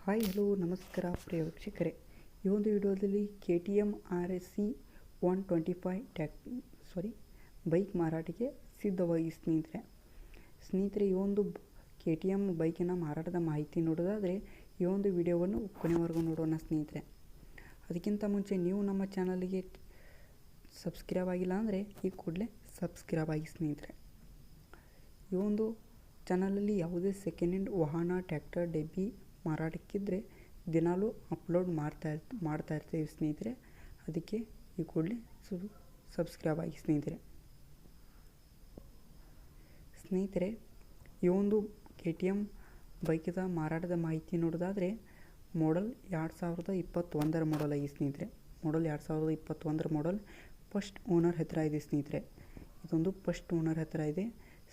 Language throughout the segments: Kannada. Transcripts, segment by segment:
ಹಾಯ್ ಹಲೋ ನಮಸ್ಕಾರ ಪ್ರಿಯ ವೀಕ್ಷಕರೇ. ಈ ಒಂದು ವಿಡಿಯೋದಲ್ಲಿ KTM RSC 125 ಬೈಕ್ ಮಾರಾಟಕ್ಕೆ ಸಿದ್ಧವಾಗಿ ಸ್ನೇಹಿತರೆ ಈ ಒಂದು KTM ಬೈಕಿನ ಮಾರಾಟದ ಮಾಹಿತಿ ನೋಡೋದಾದರೆ ಈ ಒಂದು ವಿಡಿಯೋವನ್ನು ಕೊನೆವರೆಗೂ ನೋಡೋಣ ಸ್ನೇಹಿತರೆ. ಅದಕ್ಕಿಂತ ಮುಂಚೆ ನೀವು ನಮ್ಮ ಚಾನಲ್ಗೆ ಸಬ್ಸ್ಕ್ರೈಬ್ ಆಗಿಲ್ಲ ಅಂದರೆ ಈ ಕೂಡಲೇ ಸಬ್ಸ್ಕ್ರೈಬ್ ಆಗಿ ಸ್ನೇಹಿತರೆ. ಈ ಒಂದು ಚಾನಲಲ್ಲಿ ಯಾವುದೇ ಸೆಕೆಂಡ್ ಹ್ಯಾಂಡ್ ವಾಹನ, ಟ್ರ್ಯಾಕ್ಟರ್, ಡೆಬ್ಬಿ ಮಾರಾಟಕ್ಕಿದ್ದರೆ ದಿನಾಲೂ ಅಪ್ಲೋಡ್ ಮಾಡ್ತಾ ಇರ್ತೀವಿ ಸ್ನೇಹಿತರೆ. ಅದಕ್ಕೆ ಈ ಕೂಡಲೇ ಸಬ್ಸ್ಕ್ರೈಬ್ ಆಗಿ ಸ್ನೇಹಿತರೆ. ಈ ಒಂದು KTM ಬೈಕಿದ ಮಾರಾಟದ ಮಾಹಿತಿ ನೋಡೋದಾದರೆ ಮಾಡಲ್ 2021 ಮಾಡಲ್ ಆಗಿ ಸ್ನೇಹಿತರೆ. ಮಾಡಲ್ 2021 ಮಾಡಲ್ ಫಸ್ಟ್ ಓನರ್ ಹತ್ತಿರ ಇದೆ ಸ್ನೇಹಿತರೆ. ಇದೊಂದು ಫಸ್ಟ್ ಓನರ್ ಹತ್ತಿರ ಇದೆ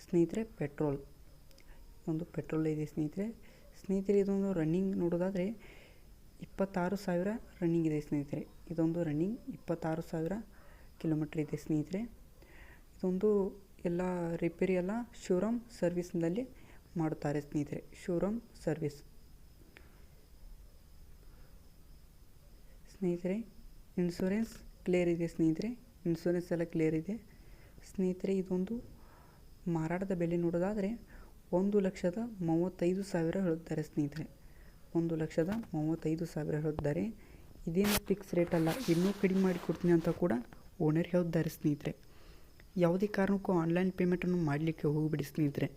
ಸ್ನೇಹಿತರೆ. ಪೆಟ್ರೋಲ್ ಇದೆ ಸ್ನೇಹಿತರೆ. ಇದೊಂದು ರನ್ನಿಂಗ್ ನೋಡೋದಾದರೆ 26,000 ರನ್ನಿಂಗ್ ಇದೆ ಸ್ನೇಹಿತರೆ. ಇದೊಂದು ರನ್ನಿಂಗ್ 26,000 ಕಿಲೋಮೀಟ್ರ್ ಇದೆ ಸ್ನೇಹಿತರೆ. ಇದೊಂದು ಎಲ್ಲ ರಿಪೇರಿ ಎಲ್ಲ ಶೋರೂಮ್ ಸರ್ವಿಸ್ನಲ್ಲಿ ಮಾಡುತ್ತಾರೆ ಸ್ನೇಹಿತರೆ. ಶೋರೂಮ್ ಸರ್ವಿಸ್ ಸ್ನೇಹಿತರೆ. ಇನ್ಶೂರೆನ್ಸ್ ಕ್ಲಿಯರ್ ಇದೆ ಸ್ನೇಹಿತರೆ. ಇನ್ಶೂರೆನ್ಸ್ ಎಲ್ಲ ಕ್ಲಿಯರ್ ಇದೆ ಸ್ನೇಹಿತರೆ. ಇದೊಂದು ಮಾರಾಟದ ಬೆಲೆ ನೋಡೋದಾದರೆ 1,35,000 ಹೇಳುತ್ತಾರೆ ಸ್ನೇಹಿತರೆ. 1,35,000 ಹೇಳುತ್ತಾರೆ. ಇದೇನು ಫಿಕ್ಸ್ ರೇಟ್ ಅಲ್ಲ, ಇನ್ನೂ ಕಡಿಮೆ ಮಾಡಿ ಕೊಡ್ತೀನಿ ಅಂತ ಕೂಡ ಓನರ್ ಹೇಳಿದ್ದಾರೆ ಸ್ನೇಹಿತರೆ. ಯಾವುದೇ ಕಾರಣಕ್ಕೂ ಆನ್ಲೈನ್ ಪೇಮೆಂಟನ್ನು ಮಾಡಲಿಕ್ಕೆ ಹೋಗಿಬಿಡಿ ಸ್ನೇಹಿತರೆ.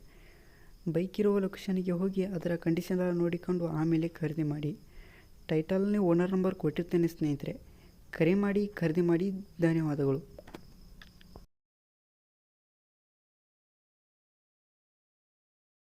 ಬೈಕ್ ಇರುವ ಲೊಕೇಶನ್ಗೆ ಹೋಗಿ ಅದರ ಕಂಡೀಷನ್ ಎಲ್ಲ ನೋಡಿಕೊಂಡು ಆಮೇಲೆ ಖರೀದಿ ಮಾಡಿ. ಟೈಟಲ್ನೇ ಓನರ್ ನಂಬರ್ ಕೊಟ್ಟಿರ್ತೇನೆ ಸ್ನೇಹಿತರೆ. ಕರೆ ಮಾಡಿ ಖರೀದಿ ಮಾಡಿ. ಧನ್ಯವಾದಗಳು.